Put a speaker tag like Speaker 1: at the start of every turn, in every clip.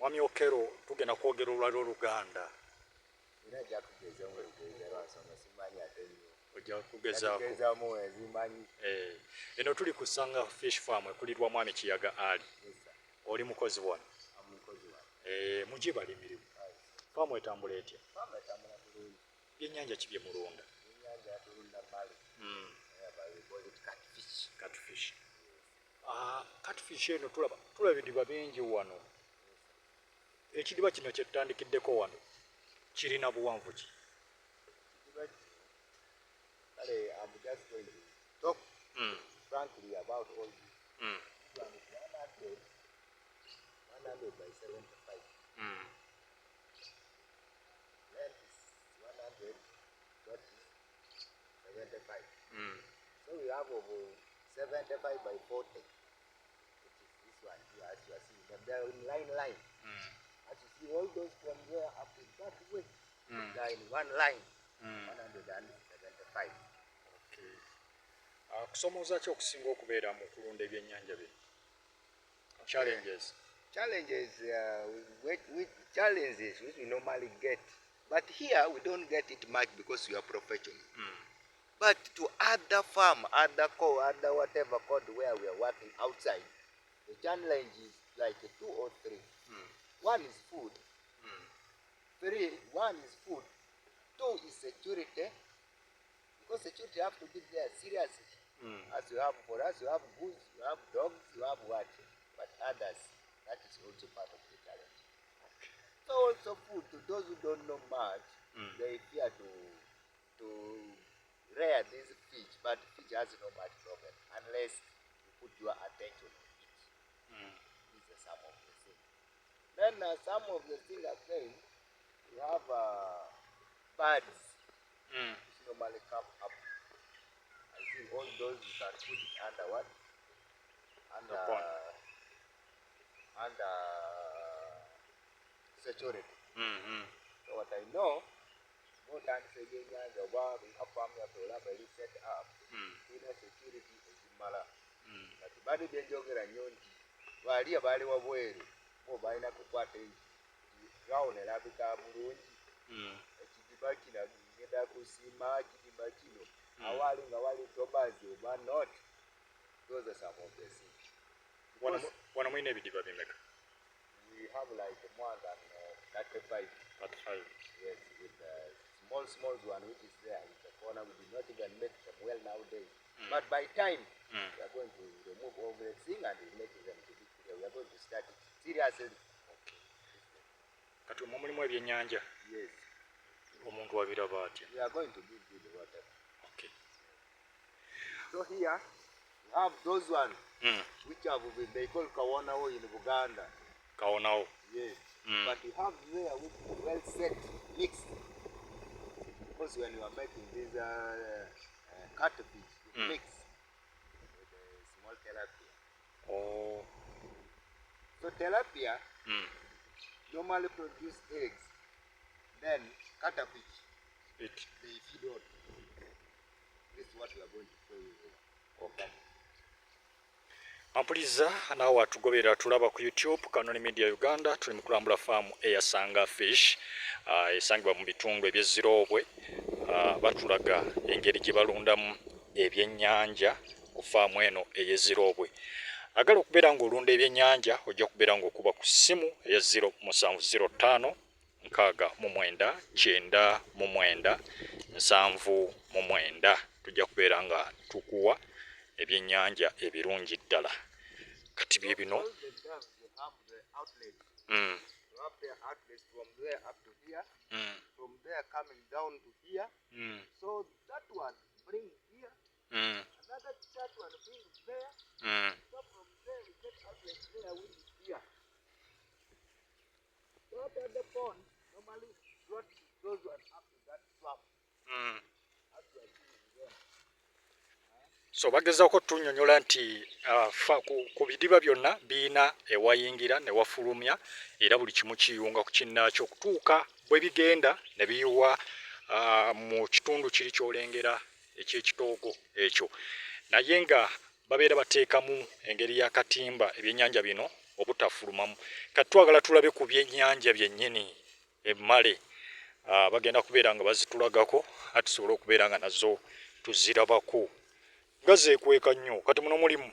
Speaker 1: Mwami Okero tugenda kwogera olwali Oluganda. Ojja kugezaako. Eno tuli ku Sanga Fish Farm ekulirwa Mwami Kiyaga Ali. Oli mukozi wano. Mugibalimirivu. Faamu etambula etya? Byennyanja ki bye mulunda? Catfish. Catfish eno tulaba ebidiba bingi wano. Ekidiba kino kye tutandikiddeko wano kirina buwanvu ki?
Speaker 2: I'm just going to talk frankly about all this. 100 by 75. Length is 100, dot is 75. So we have over 75 by 40, which is this one here, as you are seeing them. They are in line. As you see, all those from there up to that way, they are in one line, 175.
Speaker 1: Kusomooza ki okusinga okubeera mu kulunda ebyennyanja bino? Challenges
Speaker 2: which we normally get, but here we don't get it much because we are professional. But to other farm, other whatever code where we are working outside, the challenge is like 2 or 3. One is food. 1 is food. 2 is security. Because security have to be there seriously. As you have for us, you have goose, you have dogs, you have what? But others, that is also part of the challenge. So also food, to those who don't know much, they fear to rear this fish, but fish has no much problem unless you put your attention on it. These are some of the things. Then some of the things again, you have birds which normally come up. I think all those you can put it under what? Under security. So what I know, more than saying the war we have family set up, security is mala. But the body danger and yonti, while you bali wabweru, or by na kukwate, round and abika murunji, Chibakina, Kusima, Chibakino, Awali Tobazi, but not. Those are some of the things.
Speaker 1: One of my nebidiba bimeka.
Speaker 2: We have like more than 35.
Speaker 1: 35.
Speaker 2: Yes, with small one which is there in the corner. We did not even make them well nowadays. But by time, we are going to remove everything and make them to be clear. We are going to start it seriously.
Speaker 1: Okay. Kati mulimu ebyennyanja.
Speaker 2: Yes.
Speaker 1: Omuntu wabiraba atya?
Speaker 2: We are going to give you the water.
Speaker 1: Okay.
Speaker 2: So here, we have those ones which have been, they call Kawanao in Buganda.
Speaker 1: Kawanao?
Speaker 2: Yes. But we have there which is well set, mixed. Because when you are making this catfish, you mix with a small tilapia.
Speaker 1: Oh.
Speaker 2: So tilapia normally produce eggs. Then catfish, they feed on. This is what we are going to show you here.
Speaker 1: Okay. Ampuliza naawe atugobera tulaba ku YouTube Kanoni Media Uganda tuli mu kulambula faamu eya Sanga Fish esangibwa mu bitundu eby'Ezirobwe batulaga engeri gye balundamu ebyennyanja ku faamu eno ey'Ezirobwe. Agala okubeera ng'olunda ebyennyanja ojja kubeera ng'okuba ku ssimu eya 0705 69 99 79 tujja kubeera nga tukuwa ebyennyanja ebirungi ddala. Kati bye bino
Speaker 2: All the dams, they have the outlets. They have their outlets from there up to here, from there coming down to here. So that one brings here, another that one brings there. So from there we get outlets there which is here. So at the pond, normally brought those ones up to that swamp.
Speaker 1: So bagezaako tunnyonnyola nti ku bidiba byonna biina ewayingira ne wafulumya era buli kimu kiyunga ku kinnaakyo okutuuka bwe bigenda ne biyiwa mu kitundu kiri ky'olengera eky'ekitoogo ekyo. Naye nga babeera bateekamu engeri y'akatimba ebyennyanja bino obutafulumamu. Kati twagala tulabe ku byennyanja byennyini emmale bagenda kubeera nga bazitulagako ate tusobole okubeera nga nazo tuzirabako nga zeekweka nnyo. Kati muno mulimu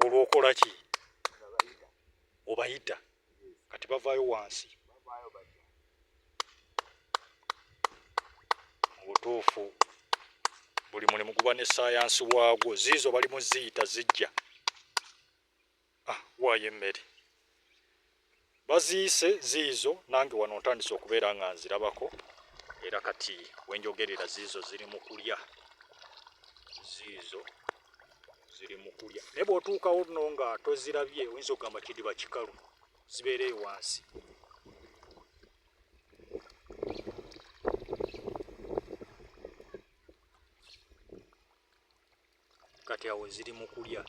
Speaker 1: olwokola ki obayita kati bavaayo wansi obutuufu buli mulimu guba ne saayansi waagwo. Ziizo bali mu ziyita zijja waayo emmere baziise ziizo nange wano ntandise okubeera nga nzirabako era kati wenjogerera ziizo ziri mu kulya naye bw'otuukawo nno nga tozirabye oyinza okugamba kidiba kikalu zibeereyo wansi. Kati awo ziri mu kulya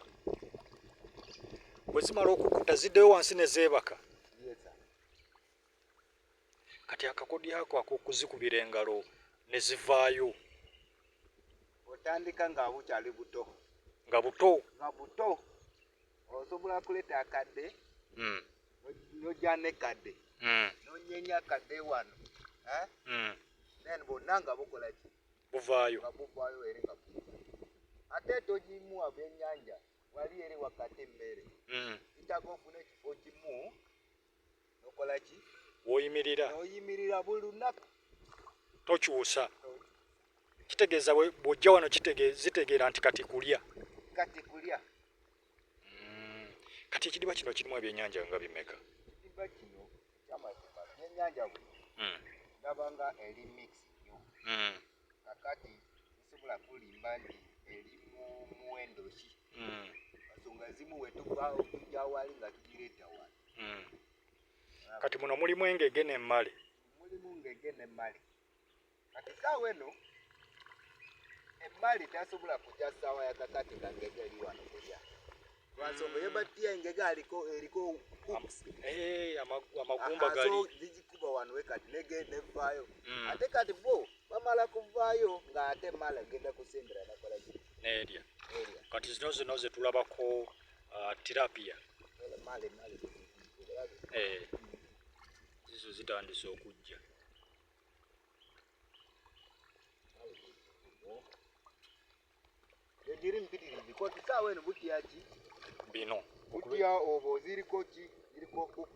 Speaker 1: bwe zimala okukuta ziddeyo wansi ne zeebaka. Kati akakodyo ako ak'okuzikubira engalo ne zivaayo
Speaker 2: otandika nga bukyali buto
Speaker 1: nga buto
Speaker 2: osobola kuleeta akadde nojja nekadde nonyenya akadde wano then bonna nga bukola ki
Speaker 1: buvaayo
Speaker 2: eri nga ate togimuwa byennyanja wali eri wakati emmere kitaka ofuna ekifo kimu nokola ki noyimirira buli lunaku
Speaker 1: tokyusa. Kitegeeza bw'ojja wano zitegeera nti kati kulya. Kati ekidiba kino kirimu ebyennyanja nga bimeka?
Speaker 2: Ekidiba kino kyamazima byennyanja buno ndabanga eri mix nnyo kakati tusobola kulimba nti eri mu muwendo ki ensonga ezimu wetuvaawo tujja wali nga tugireeta wano.
Speaker 1: Kati muno mulimu engege n'emmale.
Speaker 2: Kati saawa eno emmale tasobola kujja ssaawa ya kakati nga ngege eri wano kulya lwansonga yebatiya engege eriko
Speaker 1: amagumba gali
Speaker 2: zigikuba wano wekati negenda evaayo ate kati bo bamala kuvaayo nga ate emmale agenda kusembera nakola
Speaker 1: nerya. Kati zino ze tulabako tilapia zizo zitandise okujja.
Speaker 2: Egiri mpitirivu koti saawa eno butya ki
Speaker 1: bino
Speaker 2: butya obo ziriko ki ziriko cooks.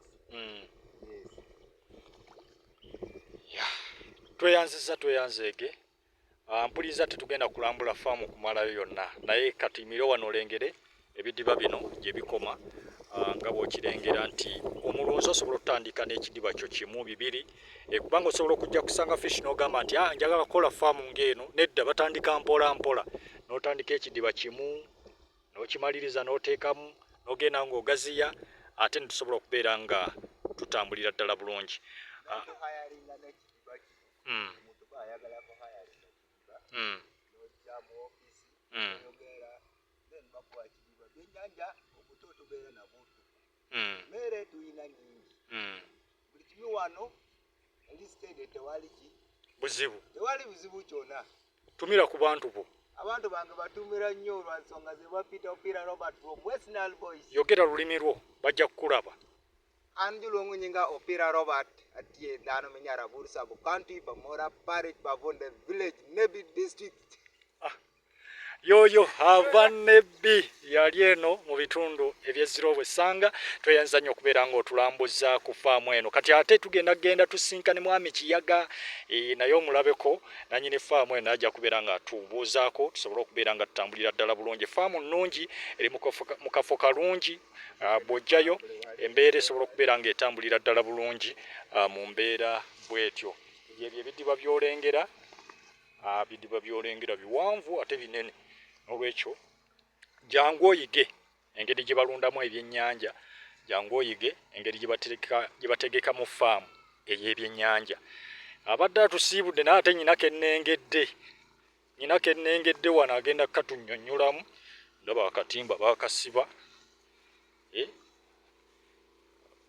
Speaker 1: Tweyanzeege mpuliriza tetugenda kulambula faamu kumalayo yonna naye kati miro wano olengere ebidiba bino gye bikoma nga bw'okirengera nti omulunzi osobola okutandika n'ekidiba kyo kimu bibiri kubanga osobola okujja kusanga fish n'ogamba nti njagala kukola faamu ng'eno nedda batandika mpola mpola n'otandika ekidiba kimu n'okimaliriza n'oteekamu n'ogenda ng'ogaziya ate netusobola okubeera nga tutambulira ddala bulungi.
Speaker 2: Mmere tuyina nyingi buli kimu wano elisitede tewali buzibu kyonna.
Speaker 1: Tumira ku bantu bo
Speaker 2: abantu bange batumira nnyo olwansonga ze bapita Opira Robert from West Nile Boys.
Speaker 1: Yogera lulimi lwo bajja kukulaba.
Speaker 2: Anjulo ngunyinga Opira Robert atie dano menyara bursa bu county bamora parish bavonde village Nebi district.
Speaker 1: Yoyo Avanebi yali eno mu bitundu ebyeziro bwesanga tweyanza nnyo okubeera nga otulambuza ku faamu eno. Kati ate tugenda tusinkane mwami Kiyaga naye omulabeko nanyini faamu eno ajja kubeera nga tubuuzaako tusobole okubeera nga tutambulira ddala bulungi. Faamu nnungi eri mu kafo kalungi bw'ojjayo embeera esobola okubeera nga etambulira ddala bulungi mu mbeera bw'etyo. Ebyo ebidiba by'olengera biwanvu ate binene. Olwekyo jangu oyige engeri gye balundamu ebyennyanja, jangu oyige engeri gye bategeka mu faamu ey'ebyennyanja. Abadde atusiibudde naye ate nyinako ennengedde wano agenda katunnyonnyolamu. Ndaba akatimba baakasiba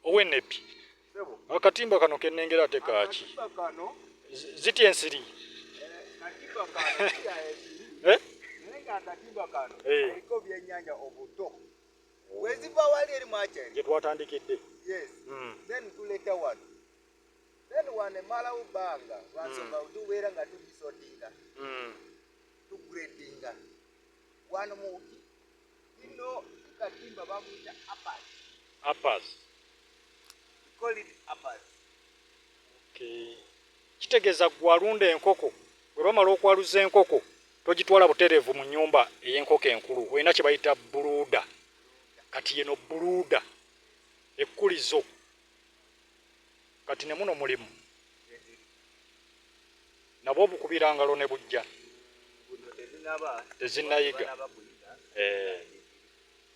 Speaker 1: Owenebi akatimba kano kennengera ate kaaki zitya ensiri
Speaker 2: akatimba kano eriko byennyanja obuto bweziva merchant.
Speaker 1: gye twatandikidde.
Speaker 2: Yes. Then tuleta wano. Then wane malawo banga lwansonga tubeera nga tugisotinga. Tugradinga. Wano muki kino katimba bamuyita uppers. We call it uppers.
Speaker 1: Okay. Kitegeeza gwe alunda enkoko bwe bamala okwaluza enkoko togitwala butereevu mu nnyumba ey'enkoko enkulu olina kye bayita buluuda. Kati yeno buluuda ekkulizo kati ne muno mulimu nabo obukubira ngalo ne bujja tezinayiga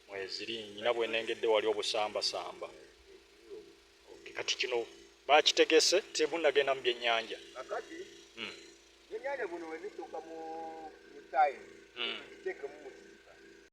Speaker 1: mweziri nyina bwenengedde wali obusambasamba. Kati kino bakitegese tebunnagenda mu byennyanja.
Speaker 2: Kakati byennyanja buno we bituuka mu time tuteekemu mu